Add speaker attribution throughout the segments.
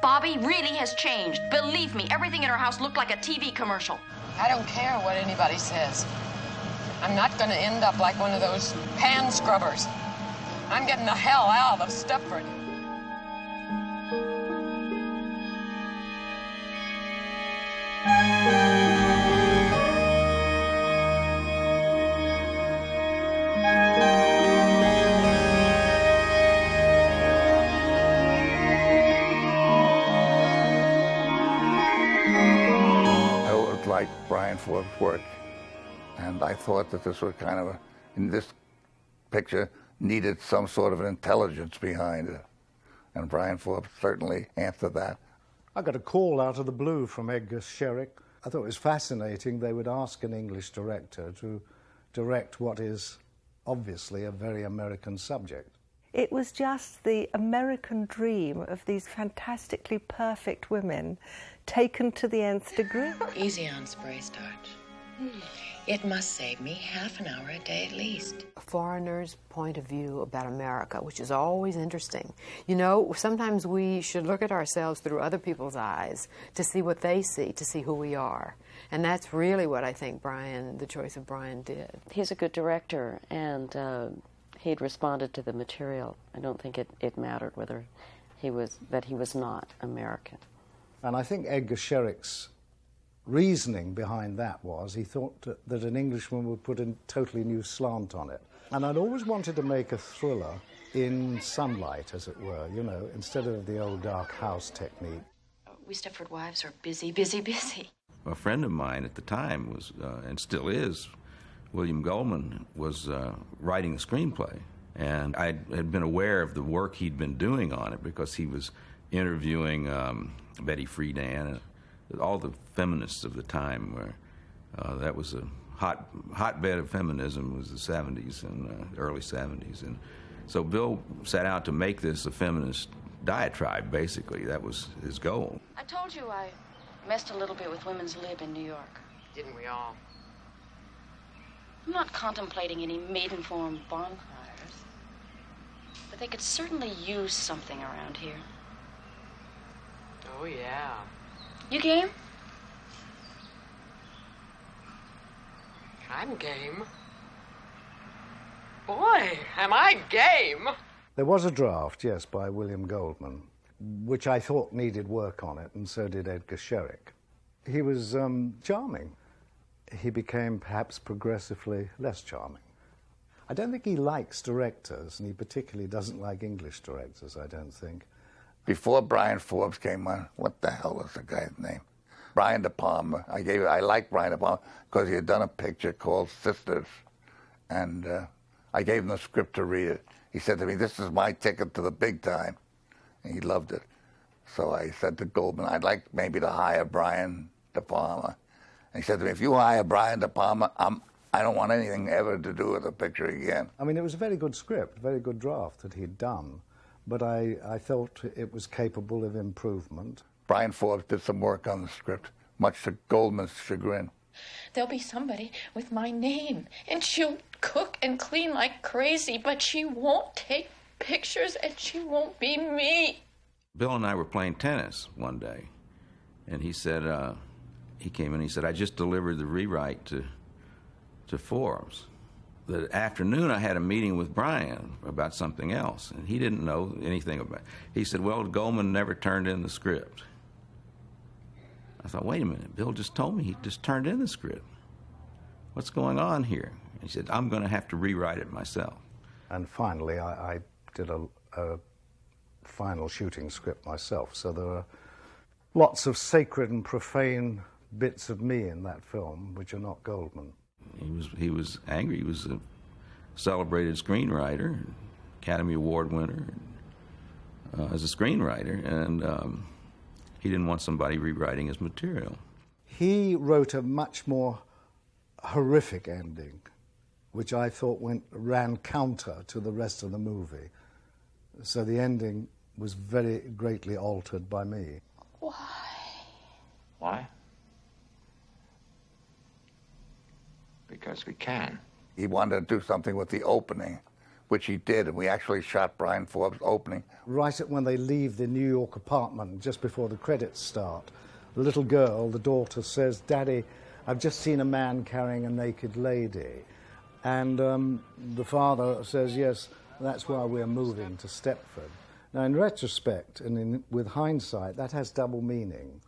Speaker 1: Bobby really has changed. Believe me, everything in her house looked like a TV commercial.
Speaker 2: I don't care what anybody says. I'm not going to end up like one of those pan scrubbers. I'm getting the hell out of Stepford.
Speaker 3: Like Bryan Forbes' work, and I thought that this was kind of in this picture needed some sort of an intelligence behind it, and Bryan Forbes certainly answered that.
Speaker 4: I got a call out of the blue from Edgar Scherick. I thought it was fascinating they would ask an English director to direct what is obviously a very American subject.
Speaker 5: It was just the American dream of these fantastically perfect women taken to the nth degree.
Speaker 6: Easy on spray starch. It must save me half an hour a day at least.
Speaker 2: A foreigner's point of view about America, which is always interesting. You know, sometimes we should look at ourselves through other people's eyes to see what they see, to see who we are. And that's really what I think the choice of Bryan did.
Speaker 7: He's a good director, and he'd responded to the material. I don't think it mattered whether he was not American.
Speaker 4: And I think Edgar Scherick's reasoning behind that was he thought that an Englishman would put a totally new slant on it. And I'd always wanted to make a thriller in sunlight, as it were, you know, instead of the old dark house technique.
Speaker 1: We Stepford Wives are busy, busy, busy.
Speaker 8: A friend of mine at the time was, and still is, William Goldman, was writing the screenplay. And I had been aware of the work he'd been doing on it because he was interviewing Betty Friedan and all the feminists of the time. That was a hotbed of feminism was the 70s and early 70s. And so Bill set out to make this a feminist diatribe, basically. That was his goal.
Speaker 1: I told you I messed a little bit with Women's Lib in New York.
Speaker 2: Didn't we all?
Speaker 1: I'm not contemplating any maiden-form bonfires, but they could certainly use something around here.
Speaker 2: Oh, yeah.
Speaker 1: You game?
Speaker 2: I'm game. Boy, am I game!
Speaker 4: There was a draft, yes, by William Goldman, which I thought needed work on it, and so did Edgar Scherick. He was charming. He became perhaps progressively less charming. I don't think he likes directors, and he particularly doesn't like English directors, I don't think.
Speaker 3: Before Bryan Forbes came on, what the hell was the guy's name? Brian De Palma. I liked Brian De Palma because he had done a picture called Sisters, and I gave him the script to read it. He said to me, "This is my ticket to the big time," and he loved it. So I said to Goldman, "I'd like maybe to hire Brian De Palma." And he said to me, "If you hire Brian De Palma, I don't want anything ever to do with the picture again."
Speaker 4: I mean, it was a very good script, very good draft that he'd done, but I felt it was capable of improvement.
Speaker 3: Bryan Forbes did some work on the script, much to Goldman's chagrin.
Speaker 9: There'll be somebody with my name, and she'll cook and clean like crazy, but she won't take pictures, and she won't be me.
Speaker 8: Bill and I were playing tennis one day, and he said, he came in and he said, "I just delivered the rewrite to Forbes." The afternoon I had a meeting with Bryan about something else, and he didn't know anything about it. He said, "Well, Goldman never turned in the script." I thought, wait a minute, Bill just told me he just turned in the script. What's going on here? He said, "I'm going to have to rewrite it myself."
Speaker 4: And finally, I did a final shooting script myself, so there are lots of sacred and profane bits of me in that film, which are not Goldman.
Speaker 8: He was angry. He was a celebrated screenwriter, Academy Award winner as a screenwriter, and he didn't want somebody rewriting his material.
Speaker 4: He wrote a much more horrific ending, which I thought ran counter to the rest of the movie. So the ending was very greatly altered by me.
Speaker 10: Why? Because we can.
Speaker 3: He wanted to do something with the opening, which he did, and we actually shot Bryan Forbes' opening.
Speaker 4: Right at when they leave the New York apartment, just before the credits start, the little girl, the daughter, says, "Daddy, I've just seen a man carrying a naked lady." And the father says, "Yes, that's why we're moving to Stepford." Now, in retrospect and with hindsight, that has double meaning.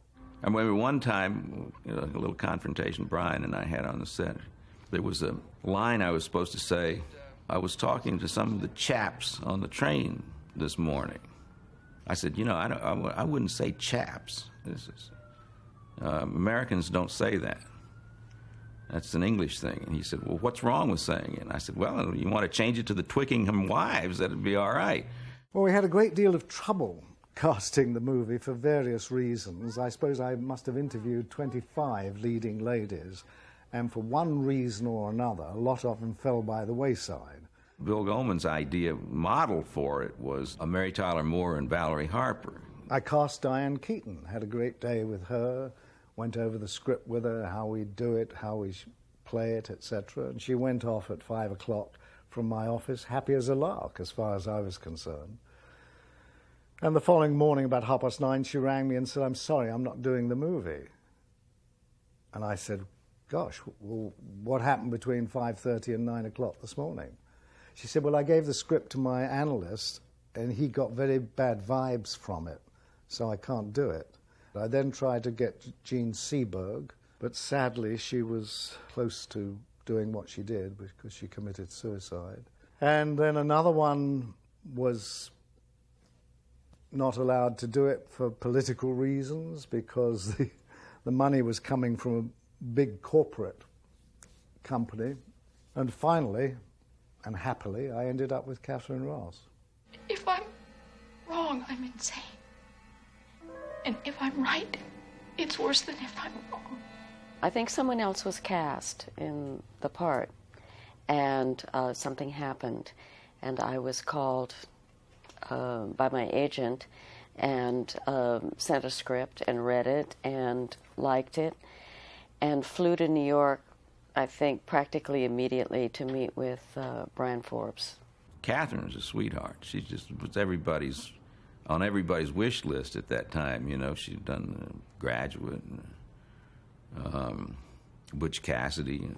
Speaker 8: I remember one time, a little confrontation Bryan and I had on the set. There was a line I was supposed to say. I was talking to some of the chaps on the train this morning. I said, I wouldn't say chaps. Americans don't say that. That's an English thing. And he said, well, what's wrong with saying it? And I said, well, you want to change it to the Twickenham Wives, that'd be all right.
Speaker 4: Well, we had a great deal of trouble casting the movie for various reasons. I suppose I must have interviewed 25 leading ladies, and for one reason or another, a lot of them fell by the wayside.
Speaker 8: Bill Goldman's model for it was Mary Tyler Moore and Valerie Harper.
Speaker 4: I cast Diane Keaton, had a great day with her, went over the script with her, how we'd do it, how we play it, etc. And she went off at 5 o'clock from my office, happy as a lark, as far as I was concerned. And the following morning, about 9:30, she rang me and said, "I'm sorry, I'm not doing the movie." And I said, "Gosh, well, what happened between 5:30 and 9 o'clock this morning?" She said, "Well, I gave the script to my analyst, and he got very bad vibes from it, so I can't do it." I then tried to get Jean Seberg, but sadly she was close to doing what she did because she committed suicide. And then another one was not allowed to do it for political reasons because the money was coming from a big corporate company. And finally, and happily, I ended up with Katharine Ross.
Speaker 9: If I'm wrong, I'm insane. And if I'm right, it's worse than if I'm wrong.
Speaker 7: I think someone else was cast in the part, and something happened, and I was called by my agent and sent a script and read it and liked it and flew to New York, I think, practically immediately to meet with Bryan Forbes.
Speaker 8: Katharine was a sweetheart. She just was on everybody's wish list at that time. She'd done Graduate, and, Butch Cassidy.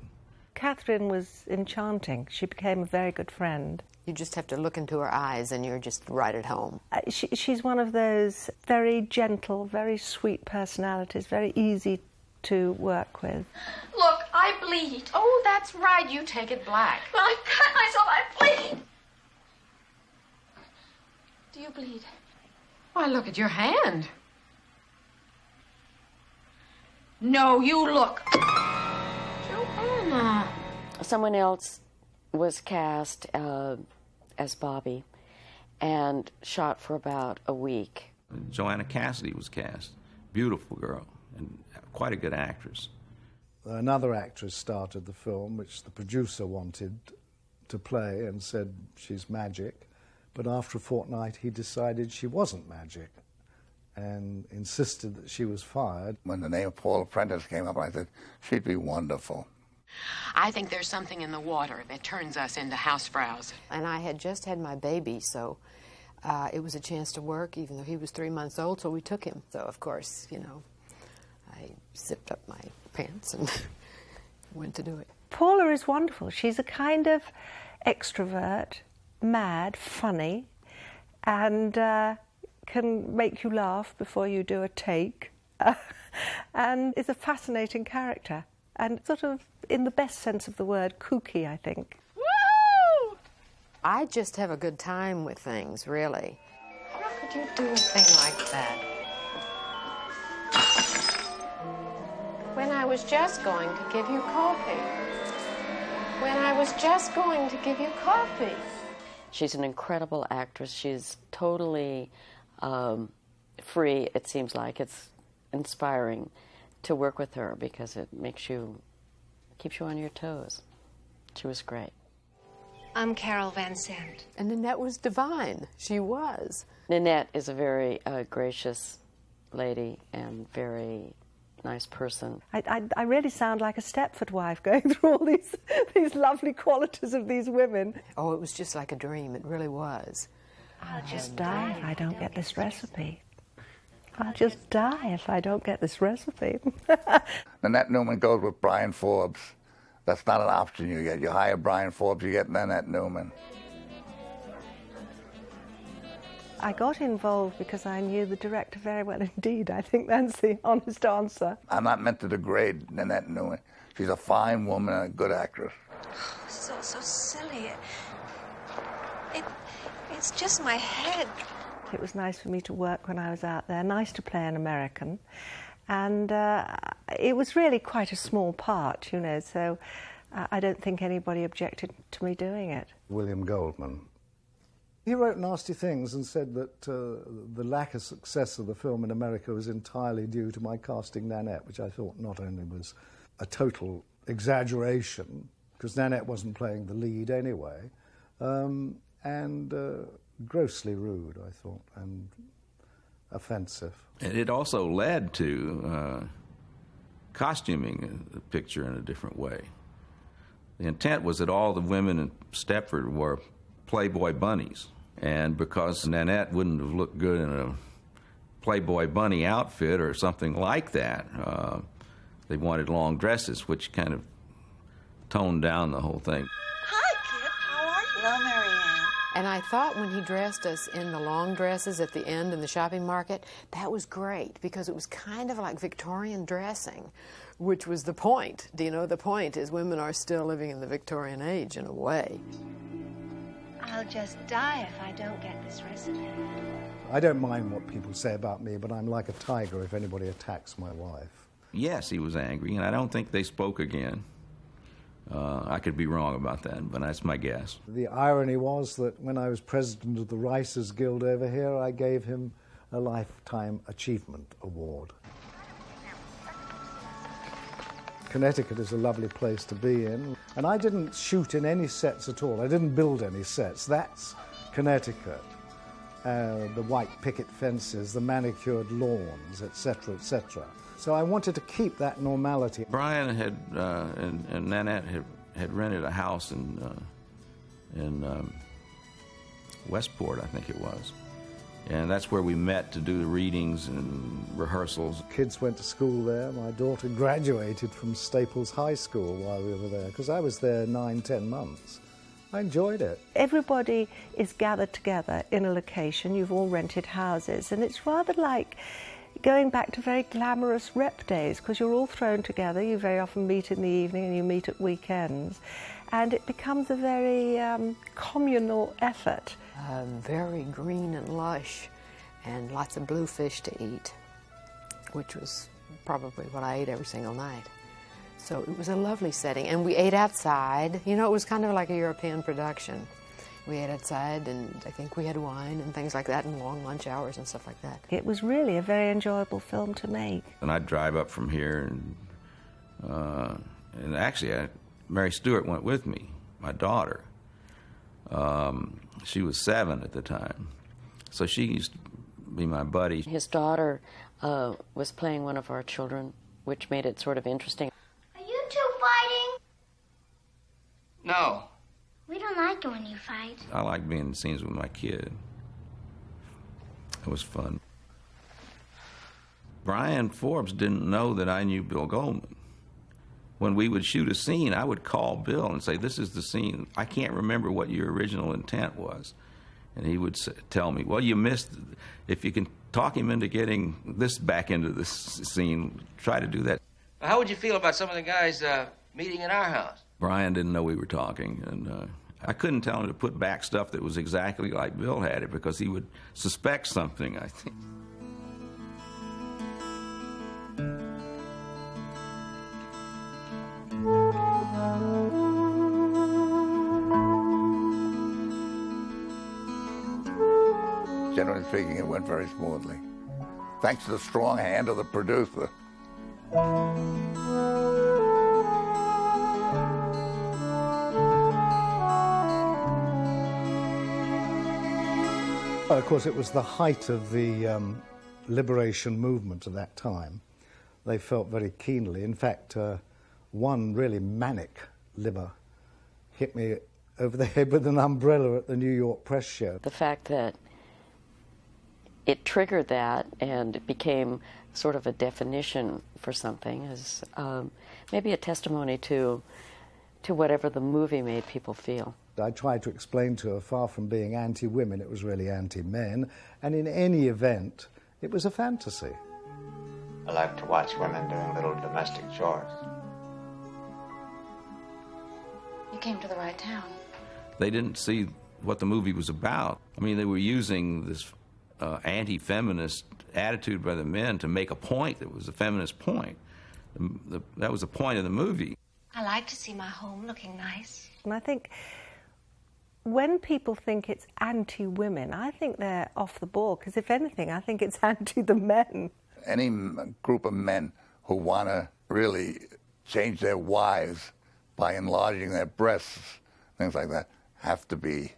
Speaker 5: Katharine was enchanting. She became a very good friend.
Speaker 2: You just have to look into her eyes and you're just right at home.
Speaker 5: She's one of those very gentle, very sweet personalities, very easy to work with.
Speaker 1: Look, I bleed. Oh, that's right. You take it black.
Speaker 9: Well, I cut myself. I bleed.
Speaker 1: Do you bleed?
Speaker 10: Why, look at your hand. No, you look.
Speaker 1: Joanna.
Speaker 7: Someone else was cast as Bobby and shot for about a week.
Speaker 8: Joanna Cassidy was cast. Beautiful girl and quite a good actress.
Speaker 4: Another actress started the film, which the producer wanted to play and said she's magic. But after a fortnight, he decided she wasn't magic and insisted that she was fired.
Speaker 3: When the name of Paula Prentiss came up, I said, she'd be wonderful.
Speaker 10: I think there's something in the water that turns us into housefrows.
Speaker 2: And I had just had my baby, so it was a chance to work, even though he was 3 months old, so we took him. So, of course, I zipped up my pants and went to do it.
Speaker 5: Paula is wonderful. She's a kind of extrovert, mad, funny, and can make you laugh before you do a take, and is a fascinating character, and sort of, in the best sense of the word, kooky, I think.
Speaker 2: Woo! I just have a good time with things, really.
Speaker 6: How could you do a thing like that? When I was just going to give you coffee. When I was just going to give you coffee.
Speaker 7: She's an incredible actress. She's totally free, it seems like. It's inspiring to work with her because it keeps you on your toes. She was great.
Speaker 11: I'm Carol Van Sant.
Speaker 2: And Nanette was divine. She was.
Speaker 7: Nanette is a very gracious lady and very nice person.
Speaker 5: I really sound like a Stepford wife going through all these lovely qualities of these women.
Speaker 2: Oh, it was just like a dream. It really was.
Speaker 5: I'll just die if I don't get this recipe. I'll just die if I don't get this recipe.
Speaker 3: Nanette Newman goes with Bryan Forbes. That's not an option you get. You hire Bryan Forbes, you get Nanette Newman.
Speaker 5: I got involved because I knew the director very well indeed. I think that's the honest answer.
Speaker 3: I'm not meant to degrade Nanette Newman. She's a fine woman and a good actress.
Speaker 11: This is all so silly. It's just my head.
Speaker 5: It was nice for me to work when I was out there, nice to play an American. And it was really quite a small part, you know, so I don't think anybody objected to me doing it.
Speaker 4: William Goldman. He wrote nasty things and said that the lack of success of the film in America was entirely due to my casting Nanette, which I thought not only was a total exaggeration, because Nanette wasn't playing the lead anyway, and grossly rude, I thought, and offensive.
Speaker 8: And it also led to costuming the picture in a different way. The intent was that all the women in Stepford were Playboy bunnies. And because Nanette wouldn't have looked good in a Playboy bunny outfit or something like that, they wanted long dresses, which kind of toned down the whole thing.
Speaker 11: Hi, Kip. How are you? Hello, Marianne.
Speaker 2: And I thought when he dressed us in the long dresses at the end in the shopping market, that was great because it was kind of like Victorian dressing, which was the point. Do you know, the point is women are still living in the Victorian age in a way.
Speaker 11: I'll just die if I don't get this recipe.
Speaker 4: I don't mind what people say about me, but I'm like a tiger if anybody attacks my wife.
Speaker 8: Yes, he was angry, and I don't think they spoke again. I could be wrong about that, but that's my guess.
Speaker 4: The irony was that when I was president of the Writers Guild over here, I gave him a Lifetime Achievement Award. Connecticut is a lovely place to be in, and I didn't shoot in any sets at all. I didn't build any sets. That's Connecticut. The white picket fences, the manicured lawns, etc., etc. So I wanted to keep that normality.
Speaker 8: Bryan had and Nanette had rented a house in Westport, I think it was. And that's where we met to do the readings and rehearsals.
Speaker 4: Kids went to school there. My daughter graduated from Staples High School while we were there, because I was there 9-10 months. I enjoyed it.
Speaker 5: Everybody is gathered together in a location. You've all rented houses, and it's rather like going back to very glamorous rep days, because you're all thrown together. You very often meet in the evening and you meet at weekends, and it becomes a very communal effort.
Speaker 2: Very green and lush, and lots of bluefish to eat, which was probably what I ate every single night. So it was a lovely setting, and we ate outside. You know, it was kind of like a European production. We ate outside, and I think we had wine and things like that, and long lunch hours and stuff like that.
Speaker 5: It was really a very enjoyable film to make.
Speaker 8: And I'd drive up from here, and actually, Mary Stewart went with me, my daughter. She was 7 at the time, so she used to be my buddy.
Speaker 7: His daughter was playing one of our children, which made it sort of interesting.
Speaker 12: Are you two fighting?
Speaker 13: No.
Speaker 12: We don't like it when you fight.
Speaker 8: I like being in scenes with my kid. It was fun. Bryan Forbes didn't know that I knew Bill Goldman. When we would shoot a scene, I would call Bill and say, this is the scene. I can't remember what your original intent was. And he would tell me, well, you missed, if you can talk him into getting this back into this scene, try to do that.
Speaker 13: How would you feel about some of the guys meeting in our house?
Speaker 8: Bryan didn't know we were talking, and I couldn't tell him to put back stuff that was exactly like Bill had it, because he would suspect something, I think.
Speaker 3: Generally speaking, it went very smoothly, thanks to the strong hand of the producer.
Speaker 4: Of course, it was the height of the liberation movement at that time. they felt very keenly. In fact, one really manic limmer hit me over the head with an umbrella at the New York Press Show.
Speaker 7: The fact that it triggered that and it became sort of a definition for something is maybe a testimony to whatever the movie made people feel.
Speaker 4: I tried to explain to her, far from being anti-women, it was really anti-men, and in any event, it was a fantasy.
Speaker 14: I like to watch women doing little domestic chores.
Speaker 1: You came to the right town.
Speaker 8: They didn't see what the movie was about. I mean, they were using this anti-feminist attitude by the men to make a point that was a feminist point. That was the point of the movie.
Speaker 11: I like to see my home looking nice.
Speaker 5: And I think when people think it's anti-women, I think they're off the ball, because if anything, I think it's anti the men.
Speaker 3: Any group of men who want to really change their wives by enlarging their breasts, things like that, have to be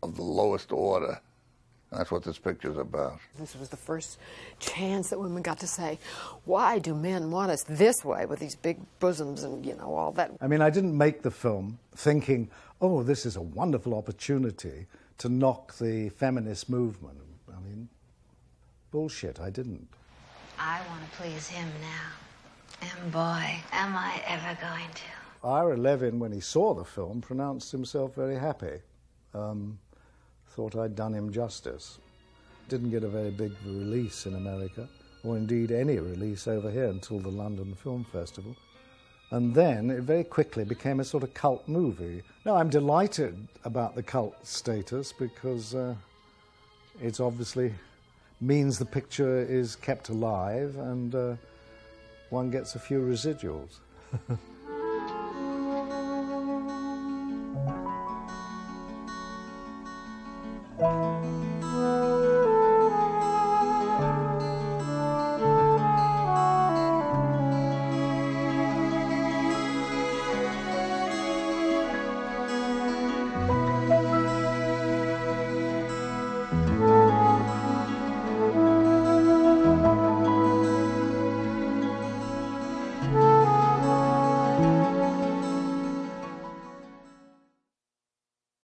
Speaker 3: of the lowest order. And that's what this picture's about.
Speaker 2: This was the first chance that women got to say, why do men want us this way with these big bosoms and, you know, all that?
Speaker 4: I mean, I didn't make the film thinking, oh, this is a wonderful opportunity to knock the feminist movement. I mean, bullshit, I didn't.
Speaker 11: I want to please him now. And boy, am I ever going to.
Speaker 4: Ira Levin, when he saw the film, pronounced himself very happy. Thought I'd done him justice. Didn't get a very big release in America, or indeed any release over here until the London Film Festival. And then it very quickly became a sort of cult movie. Now, I'm delighted about the cult status because it obviously means the picture is kept alive and one gets a few residuals.